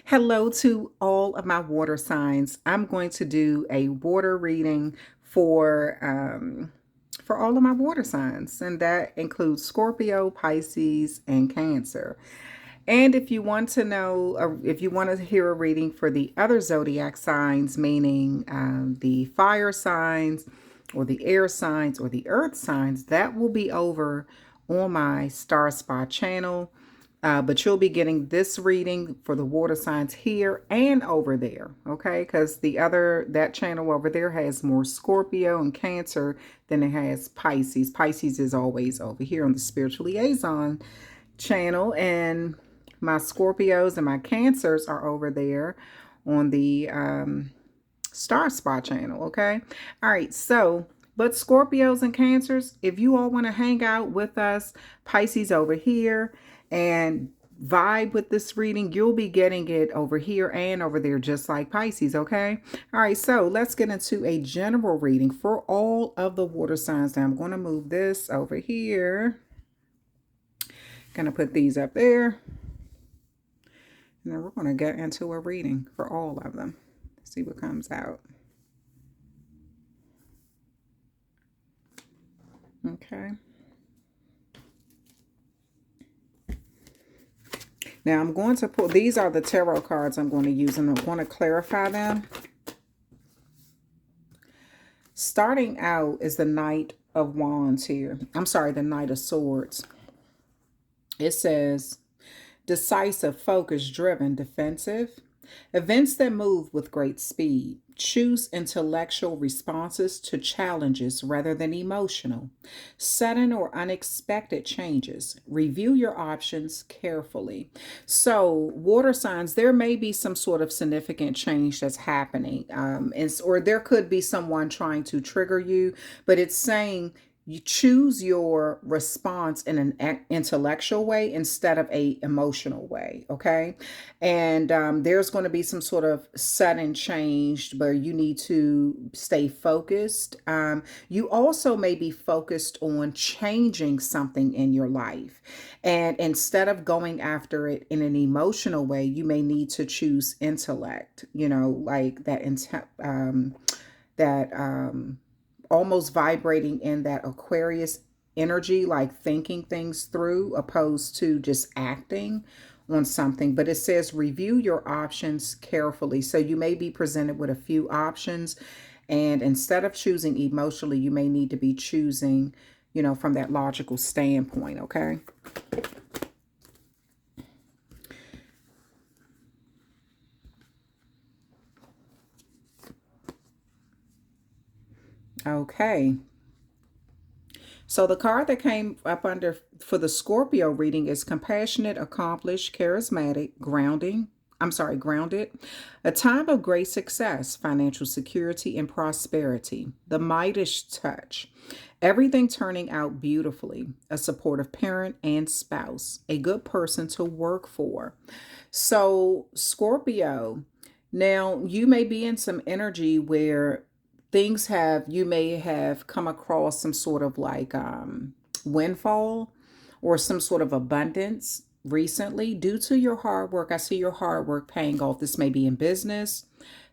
Hello to all of my water signs. I'm going to do a water reading for all of my water signs, and that includes Scorpio, Pisces, and Cancer. And if you want to know, or if you want to hear a reading for the other zodiac signs, meaning the fire signs, or the air signs, or the earth signs, that will be over on my Star Spot channel. But you'll be getting this reading for the water signs here and over there, okay? Because that channel over there has more Scorpio and Cancer than it has Pisces. Pisces is always over here on the Spiritual Liaison channel, and my Scorpios and my Cancers are over there on the Star Spot channel, okay? All right, so but Scorpios and Cancers, if you all want to hang out with us, Pisces over here, and vibe with this reading, you'll be getting it over here and over there, just like Pisces, okay? All right, so let's get into a general reading for all of the water signs. Now I'm going to move this over here. Going to put these up there. And then we're going to get into a reading for all of them. See what comes out. Okay. Now I'm going to pull, these are the tarot cards I'm going to use, and I'm going to clarify them. Starting out is the Knight of Wands here. I'm sorry, the Knight of Swords. It says, decisive, focused, driven, defensive. Events that move with great speed. Choose intellectual responses to challenges rather than emotional. Sudden or unexpected changes. Review your options carefully. So, water signs, there may be some sort of significant change that's happening, or there could be someone trying to trigger you, but it's saying you choose your response in an intellectual way instead of a emotional way, okay? And there's going to be some sort of sudden change where you need to stay focused. You also may be focused on changing something in your life, and instead of going after it in an emotional way, you may need to choose intellect, like that almost vibrating in that Aquarius energy, like thinking things through opposed to just acting on something. But it says review your options carefully. So you may be presented with a few options, and instead of choosing emotionally, you may need to be choosing, from that logical standpoint, okay? Okay. So the card that came up under for the Scorpio reading is compassionate, accomplished, charismatic, grounded. A time of great success, financial security, and prosperity. The Midas touch. Everything turning out beautifully. A supportive parent and spouse. A good person to work for. So, Scorpio, now you may be in some energy where you may have come across some sort of like windfall or some sort of abundance recently due to your hard work. I see your hard work paying off. This may be in business,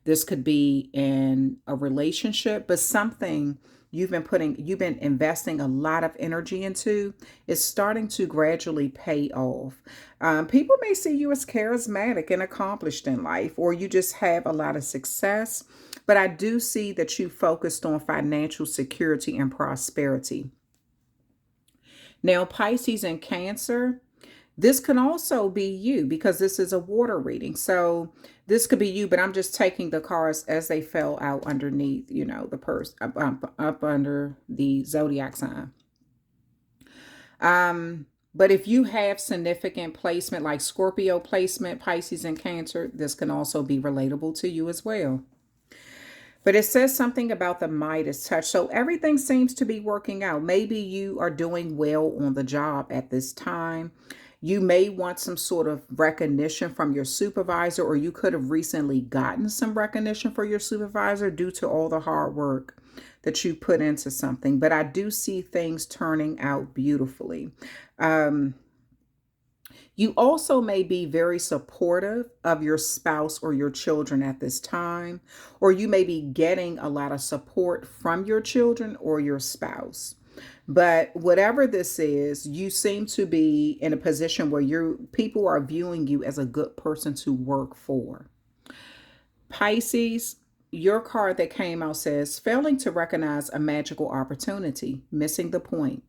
this could be in a relationship, but something you've been investing a lot of energy into is starting to gradually pay off. People may see you as charismatic and accomplished in life, or you just have a lot of success. But I do see that you focused on financial security and prosperity. Now, Pisces and Cancer, this can also be you because this is a water reading. So this could be you, but I'm just taking the cards as they fell out underneath, the up under the zodiac sign. But if you have significant placement like Scorpio placement, Pisces and Cancer, this can also be relatable to you as well. But it says something about the Midas touch. So everything seems to be working out. Maybe you are doing well on the job at this time. You may want some sort of recognition from your supervisor, or you could have recently gotten some recognition for your supervisor due to all the hard work that you put into something. But I do see things turning out beautifully. You also may be very supportive of your spouse or your children at this time, or you may be getting a lot of support from your children or your spouse. But whatever this is, you seem to be in a position where people are viewing you as a good person to work for. Pisces, your card that came out says failing to recognize a magical opportunity, missing the point.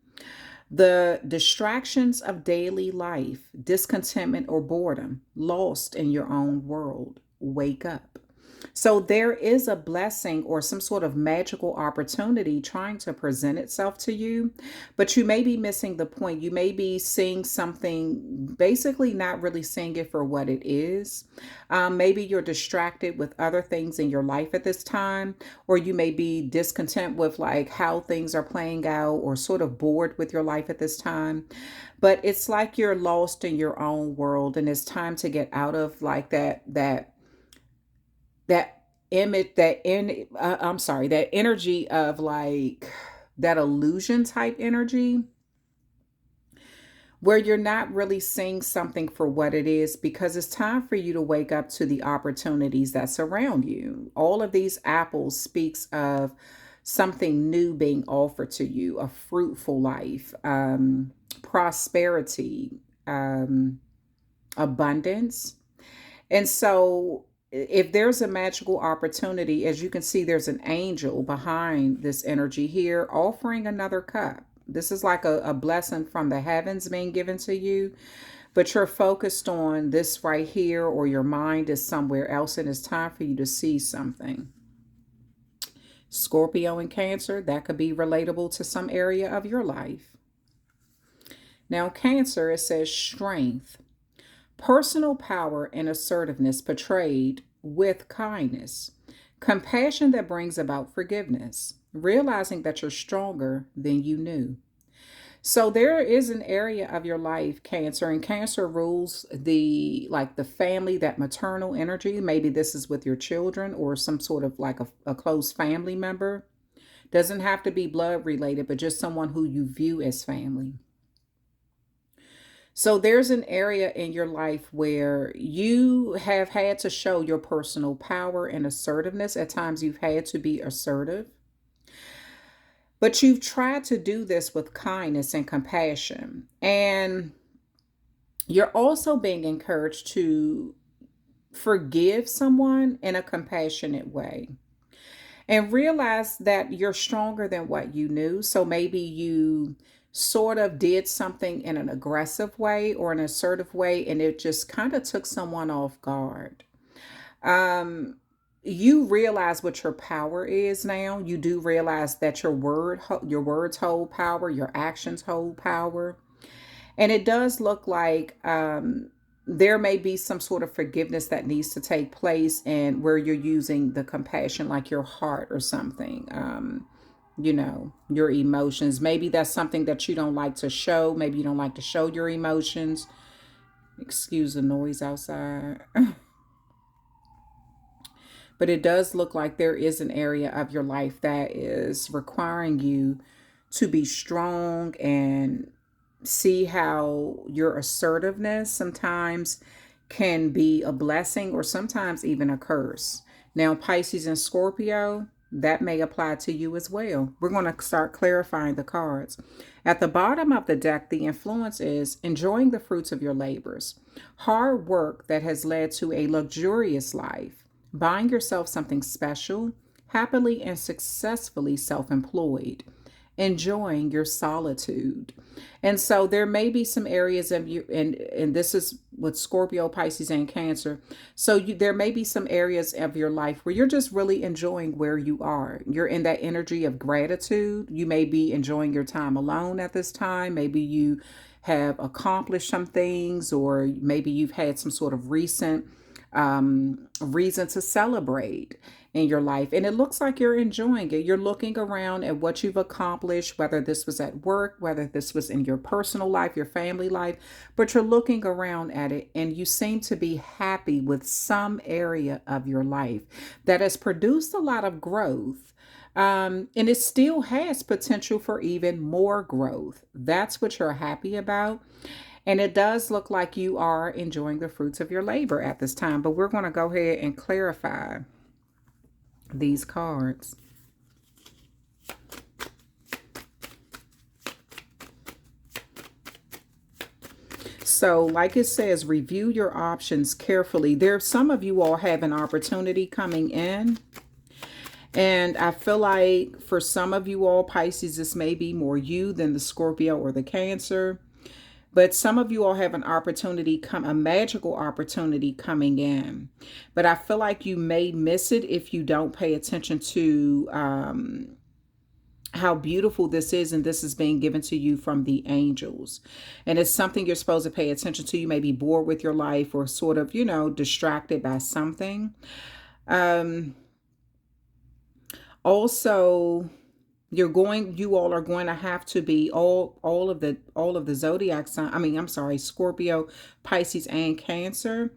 The distractions of daily life, discontentment or boredom, lost in your own world. Wake up. So there is a blessing or some sort of magical opportunity trying to present itself to you, but you may be missing the point. You may be seeing something, basically not really seeing it for what it is. Maybe you're distracted with other things in your life at this time, or you may be discontent with like how things are playing out or sort of bored with your life at this time. But it's like you're lost in your own world and it's time to get out of like that image I'm sorry, that energy of like that illusion type energy where you're not really seeing something for what it is, because it's time for you to wake up to the opportunities that surround you. All of these apples speaks of something new being offered to you, a fruitful life, prosperity, abundance. And so, if there's a magical opportunity, as you can see, there's an angel behind this energy here offering another cup. This is like a blessing from the heavens being given to you, but you're focused on this right here, or your mind is somewhere else, and it's time for you to see something. Scorpio and Cancer, that could be relatable to some area of your life. Now, Cancer, it says strength. Personal power and assertiveness portrayed with kindness. Compassion that brings about forgiveness. Realizing that you're stronger than you knew. So there is an area of your life, Cancer, and Cancer rules the family, that maternal energy. Maybe this is with your children or some sort of like a close family member. Doesn't have to be blood related, but just someone who you view as family. So there's an area in your life where you have had to show your personal power and assertiveness. At times you've had to be assertive, but you've tried to do this with kindness and compassion. And you're also being encouraged to forgive someone in a compassionate way and realize that you're stronger than what you knew. So maybe you sort of did something in an aggressive way or an assertive way, and it just kind of took someone off guard. Um, you realize what your power is now. You do realize that your words hold power, your actions hold power, and it does look like there may be some sort of forgiveness that needs to take place, and where you're using the compassion, like your heart or something. Your emotions. Maybe that's something that you don't like to show. Maybe you don't like to show your emotions. Excuse the noise outside. But it does look like there is an area of your life that is requiring you to be strong and see how your assertiveness sometimes can be a blessing or sometimes even a curse. Now, Pisces and Scorpio, that may apply to you as well. We're going to start clarifying the cards. At the bottom of the deck, the influence is enjoying the fruits of your labors, hard work that has led to a luxurious life, buying yourself something special, happily and successfully self-employed, enjoying your solitude. And so there may be some areas of you, and this is with Scorpio, Pisces, and Cancer. So there may be some areas of your life where you're just really enjoying where you are. You're in that energy of gratitude. You may be enjoying your time alone at this time. Maybe you have accomplished some things, or maybe you've had some sort of recent reason to celebrate in your life. And it looks like you're enjoying it. You're looking around at what you've accomplished, whether this was at work, whether this was in your personal life, your family life, but you're looking around at it and you seem to be happy with some area of your life that has produced a lot of growth. And it still has potential for even more growth. That's what you're happy about. And it does look like you are enjoying the fruits of your labor at this time. But we're going to go ahead and clarify these cards. So, like it says, review your options carefully. There's some of you all have an opportunity coming in. And I feel like for some of you all, Pisces, this may be more you than the Scorpio or the Cancer. But some of you all have an opportunity, a magical opportunity coming in. But I feel like you may miss it if you don't pay attention to how beautiful this is, and this is being given to you from the angels. And it's something you're supposed to pay attention to. You may be bored with your life or sort of, distracted by something. Also, you all are going to have to be all of the zodiac sign. I'm sorry, Scorpio, Pisces, and Cancer.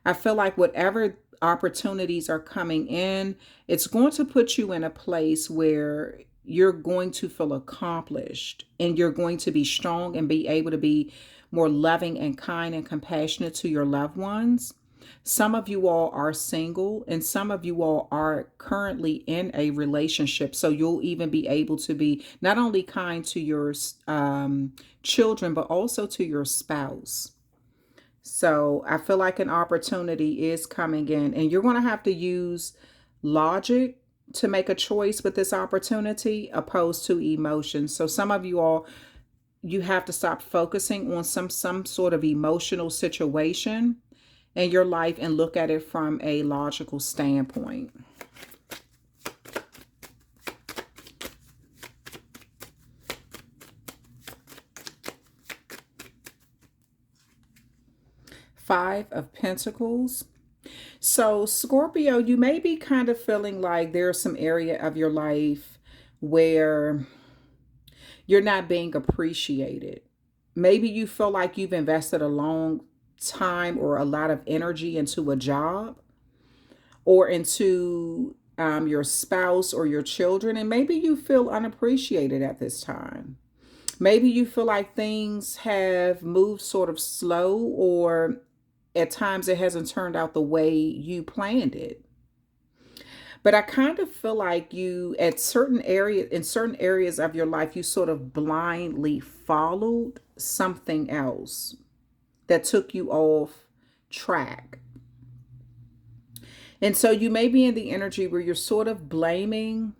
I feel like whatever opportunities are coming in, it's going to put you in a place where you're going to feel accomplished, and you're going to be strong and be able to be more loving and kind and compassionate to your loved ones. Some of you all are single, and some of you all are currently in a relationship. So you'll even be able to be not only kind to your children, but also to your spouse. So I feel like an opportunity is coming in, and you're going to have to use logic to make a choice with this opportunity opposed to emotions. So some of you all, you have to stop focusing on some sort of emotional situation in your life and look at it from a logical standpoint. Five of Pentacles. So Scorpio, you may be kind of feeling like there's some area of your life where you're not being appreciated. Maybe you feel like you've invested a long time or a lot of energy into a job or into your spouse or your children, and maybe you feel unappreciated at this time. Maybe you feel like things have moved sort of slow, or at times it hasn't turned out the way you planned it. But I kind of feel like you, in certain areas of your life, you sort of blindly followed something else that took you off track. And so you may be in the energy where you're sort of blaming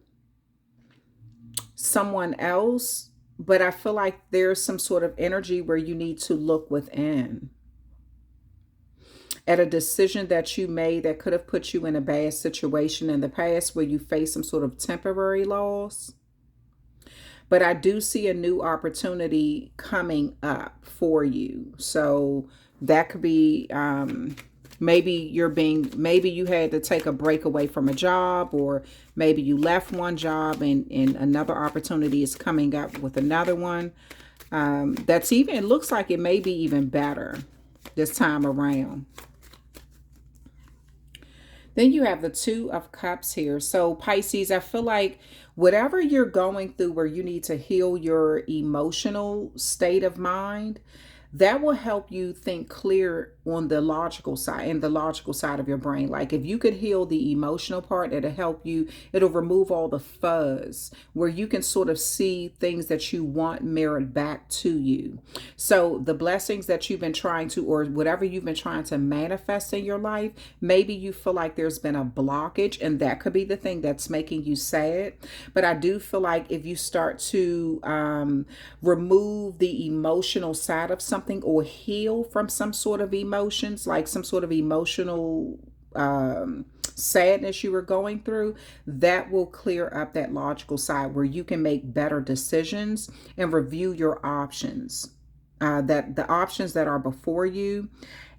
someone else, but I feel like there's some sort of energy where you need to look within at a decision that you made that could have put you in a bad situation in the past where you faced some sort of temporary loss. But I do see a new opportunity coming up for you. So that could be maybe you had to take a break away from a job, or maybe you left one job and another opportunity is coming up with another one. It looks like it may be even better this time around. Then you have the Two of Cups here. So Pisces, I feel like whatever you're going through where you need to heal your emotional state of mind, that will help you think clear on the logical side, in the logical side of your brain. Like if you could heal the emotional part, it'll help you, it'll remove all the fuzz where you can sort of see things that you want mirrored back to you. So the blessings that you've been trying to, or whatever you've been trying to manifest in your life, maybe you feel like there's been a blockage, and that could be the thing that's making you sad. But I do feel like if you start to remove the emotional side of something, or heal from some sort of emotions, like some sort of emotional sadness you were going through, that will clear up that logical side where you can make better decisions and review your options, that the options that are before you.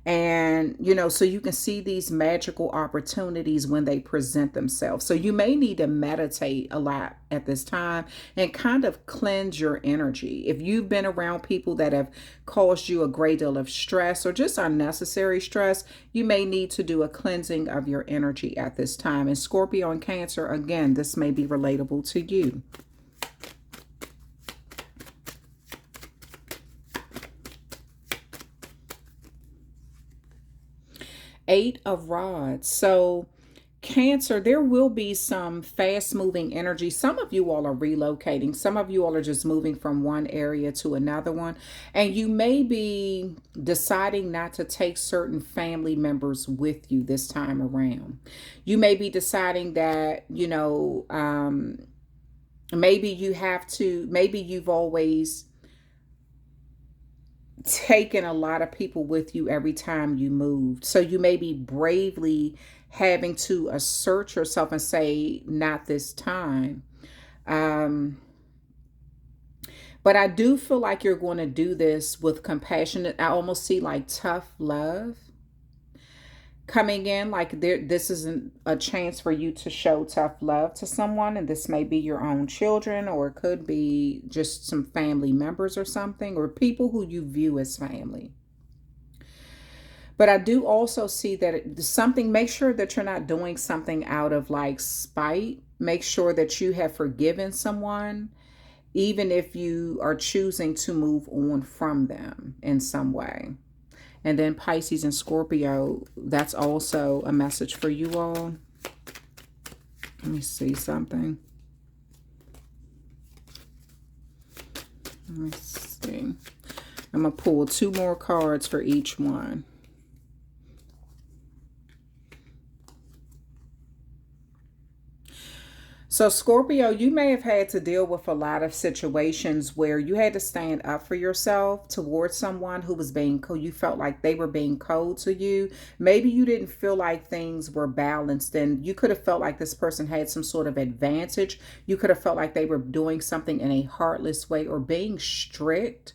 And, so you can see these magical opportunities when they present themselves. So you may need to meditate a lot at this time and kind of cleanse your energy. If you've been around people that have caused you a great deal of stress or just unnecessary stress, you may need to do a cleansing of your energy at this time. And Scorpio and Cancer, again, this may be relatable to you. Eight of Rods. So Cancer, there will be some fast moving energy. Some of you all are relocating. Some of you all are just moving from one area to another one. And you may be deciding not to take certain family members with you this time around. You may be deciding that, maybe you have to, maybe you've always taken a lot of people with you every time you moved. So you may be bravely having to assert yourself and say, not this time. Um, but I do feel like you're going to do this with compassion. I almost see like tough love coming in, like this isn't a chance for you to show tough love to someone, and this may be your own children, or it could be just some family members or something, or people who you view as family. But I do also see that make sure that you're not doing something out of like spite. Make sure that you have forgiven someone, even if you are choosing to move on from them in some way. And then Pisces and Scorpio, that's also a message for you all. Let me see something. Let me see. I'm going to pull 2 more cards for each one. So Scorpio, you may have had to deal with a lot of situations where you had to stand up for yourself towards someone who was you felt like they were being cold to you. Maybe you didn't feel like things were balanced, and you could have felt like this person had some sort of advantage. You could have felt like they were doing something in a heartless way or being strict.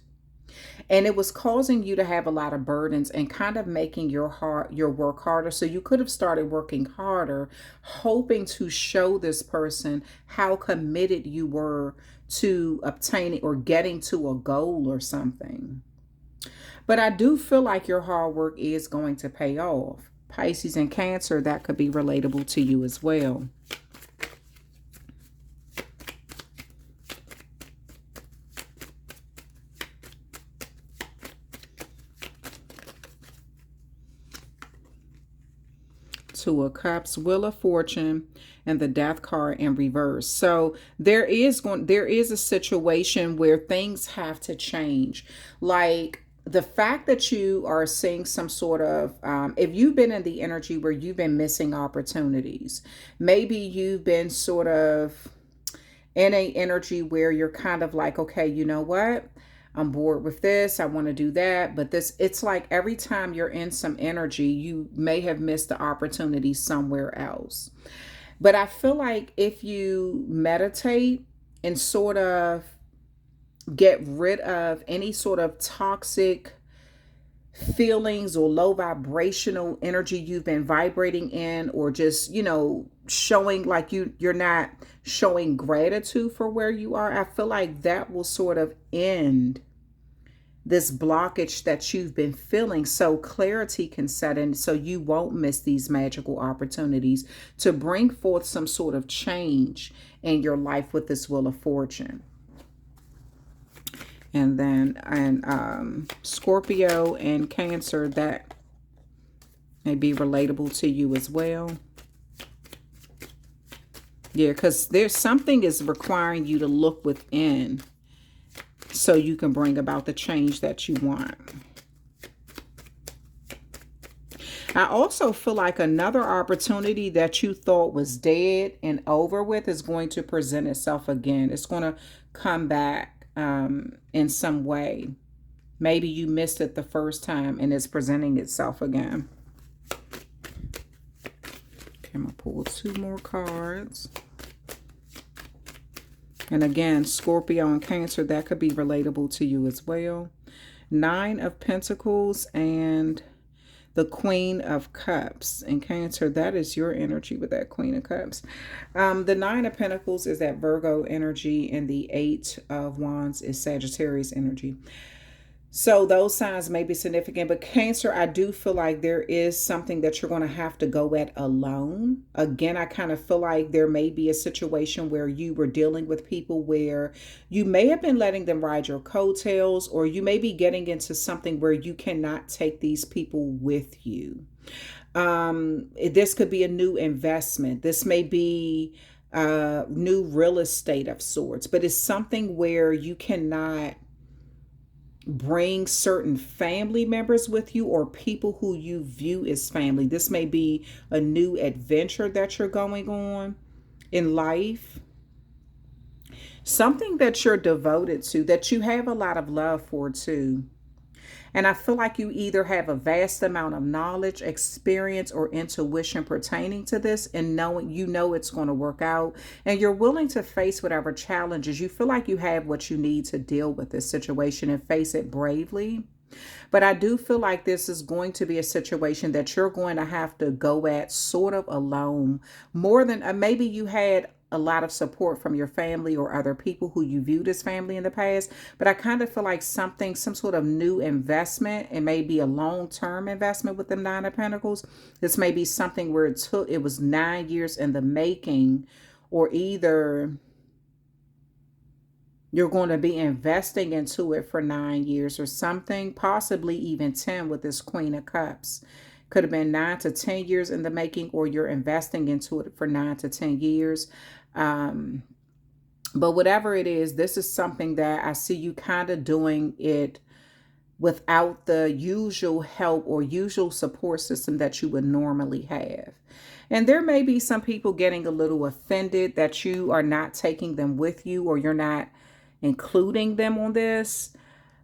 And it was causing you to have a lot of burdens and kind of making your work harder. So you could have started working harder, hoping to show this person how committed you were to obtaining or getting to a goal or something. But I do feel like your hard work is going to pay off. Pisces and Cancer, that could be relatable to you as well. Two of Cups, Wheel of Fortune, and the Death card in reverse. So there is a situation where things have to change. Like the fact that you are seeing some sort of, if you've been in the energy where you've been missing opportunities, maybe you've been sort of in a energy where you're kind of like, okay, you know what? I'm bored with this. I want to do that. But it's like every time you're in some energy, you may have missed the opportunity somewhere else. But I feel like if you meditate and sort of get rid of any sort of toxic feelings or low vibrational energy you've been vibrating in, or just, showing like you're not showing gratitude for where you are, I feel like that will sort of end this blockage that you've been feeling, so clarity can set in, so you won't miss these magical opportunities to bring forth some sort of change in your life with this Wheel of Fortune. And then Scorpio and Cancer, that may be relatable to you as well. Yeah, because there's something is requiring you to look within so you can bring about the change that you want. I also feel like another opportunity that you thought was dead and over with is going to present itself again. It's going to come back in some way. Maybe you missed it the first time and it's presenting itself again. Okay, I'm going to pull 2 more cards. And again, Scorpio and Cancer, that could be relatable to you as well. 9 of Pentacles and the Queen of Cups. And Cancer, that is your energy with that Queen of Cups. The 9 of Pentacles is that Virgo energy, and the 8 of Wands is Sagittarius energy. So those signs may be significant, but Cancer, I do feel like there is something that you're going to have to go at alone. Again, I kind of feel like there may be a situation where you were dealing with people where you may have been letting them ride your coattails, or you may be getting into something where you cannot take these people with you. This could be a new investment. This may be new real estate of sorts, but it's something where you cannot bring certain family members with you or people who you view as family. This may be a new adventure that you're going on in life, something that you're devoted to, that you have a lot of love for too. And I feel like you either have a vast amount of knowledge, experience, or intuition pertaining to this, and knowing you know it's going to work out, and you're willing to face whatever challenges. You feel like you have what you need to deal with this situation and face it bravely. But I do feel like this is going to be a situation that you're going to have to go at sort of alone, more than maybe you had a lot of support from your family or other people who you viewed as family in the past. But I kind of feel like something, some sort of new investment, it may be a long-term investment with them Nine of Pentacles. This may be something where it was 9 years in the making, or either you're going to be investing into it for 9 years or something, possibly even 10 with this Queen of Cups. Could have been 9 to 10 years in the making, or you're investing into it for 9 to 10 years. But whatever it is, this is something that I see you kind of doing it without the usual help or usual support system that you would normally have. And there may be some people getting a little offended that you are not taking them with you, or you're not including them on this.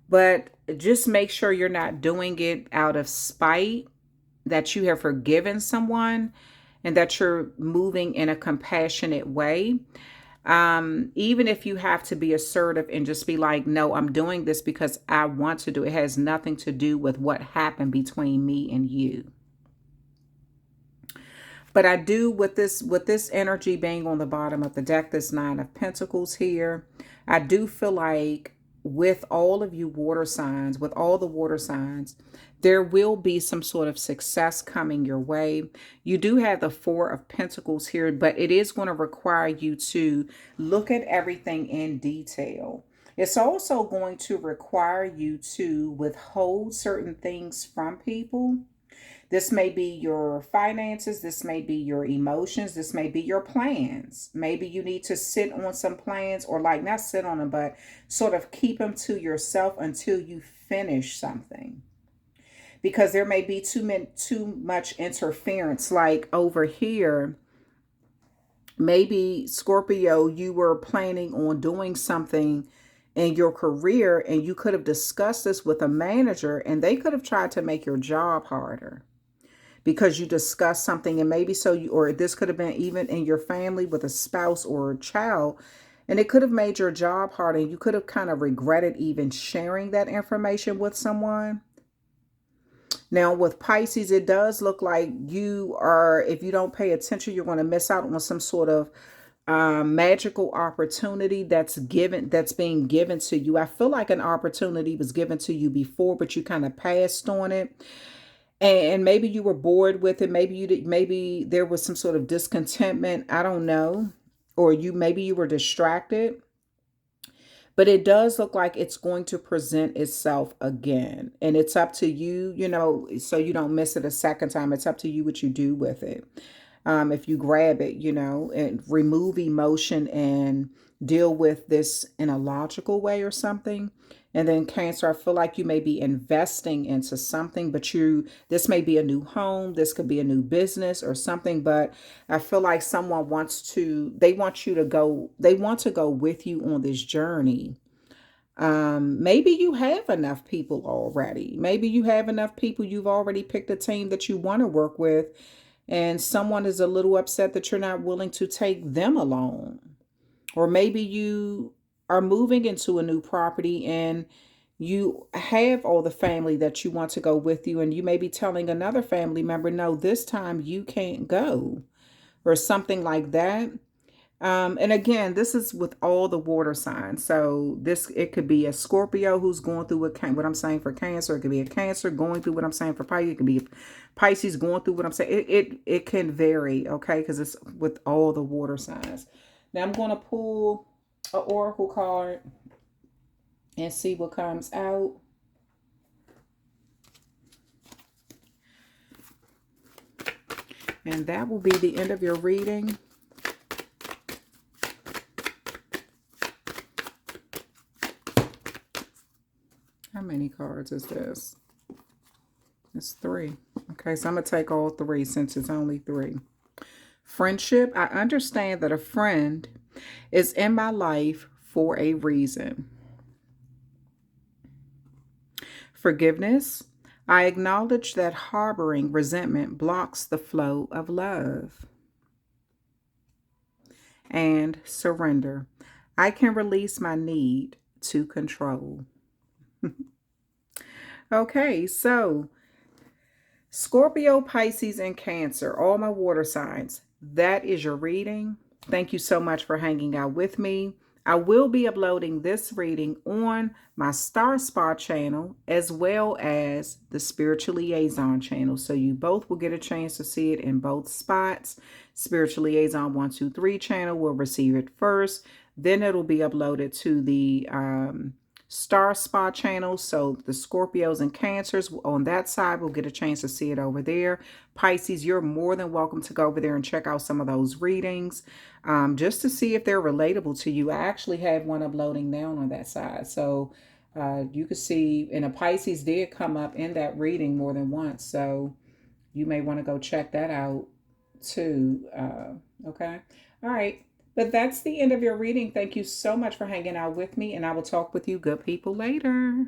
But just make sure you're not doing it out of spite, that you have forgiven someone, and that you're moving in a compassionate way. Even if you have to be assertive and just be like, no, I'm doing this because I want to do it. It has nothing to do with what happened between me and you. But I do, with this energy being on the bottom of the deck, this Nine of Pentacles here, I do feel like with all of you water signs, with all the water signs, there will be some sort of success coming your way. You do have the Four of Pentacles here, but it is going to require you to look at everything in detail. It's also going to require you to withhold certain things from people. This may be your finances. This may be your emotions. This may be your plans. Maybe you need to sit on some plans, or like not sit on them, but sort of keep them to yourself until you finish something. Because there may be too much interference. Like over here, maybe Scorpio, you were planning on doing something in your career, and you could have discussed this with a manager, and they could have tried to make your job harder because you discussed something. And maybe so you, or this could have been even in your family with a spouse or a child, and it could have made your job harder. You could have kind of regretted even sharing that information with someone. Now with Pisces, it does look like you are, if you don't pay attention, you're going to miss out on some sort of magical opportunity that's being given to you. I feel like an opportunity was given to you before, but you kind of passed on it. And maybe you were bored with it. Maybe you did. Maybe there was some sort of discontentment. I don't know. Or maybe you were distracted. But it does look like it's going to present itself again. And it's up to you, so you don't miss it a second time. It's up to you what you do with it. If you grab it, and remove emotion and deal with this in a logical way or something. And then Cancer, I feel like you may be investing into something, but this may be a new home. This could be a new business or something, but I feel like someone they want to go with you on this journey. Maybe you have enough people already. Maybe you have enough people. You've already picked a team that you want to work with, and someone is a little upset that you're not willing to take them along. Or maybe you are moving into a new property and you have all the family that you want to go with you, and you may be telling another family member, no, this time you can't go, or something like that. And again, this is with all the water signs. So it could be a Scorpio who's going through what I'm saying for Cancer. It could be a Cancer going through what I'm saying for Pisces. It could be a Pisces going through what I'm saying. It can vary, okay? Because it's with all the water signs. Now I'm going to pull an oracle card and see what comes out. And that will be the end of your reading. How many cards is this? It's 3. Okay, so I'm going to take all 3 since it's only 3. Friendship. I understand that a friend is in my life for a reason. Forgiveness. I acknowledge that harboring resentment blocks the flow of love. And surrender. I can release my need to control. Okay, so Scorpio, Pisces, and Cancer, all my water signs. That is your reading. Thank you so much for hanging out with me. I will be uploading this reading on my Star Spa channel as well as the Spiritual Liaison channel. So you both will get a chance to see it in both spots. Spiritual Liaison 123 channel will receive it first. Then it'll be uploaded to the Star Spa channel. So the Scorpios and Cancers on that side will get a chance to see it over there. Pisces, you're more than welcome to go over there and check out some of those readings just to see if they're relatable to you. I actually had one uploading now on that side. So you could see, and a Pisces did come up in that reading more than once. So you may want to go check that out too. Okay. All right. But that's the end of your reading. Thank you so much for hanging out with me, and I will talk with you good people later.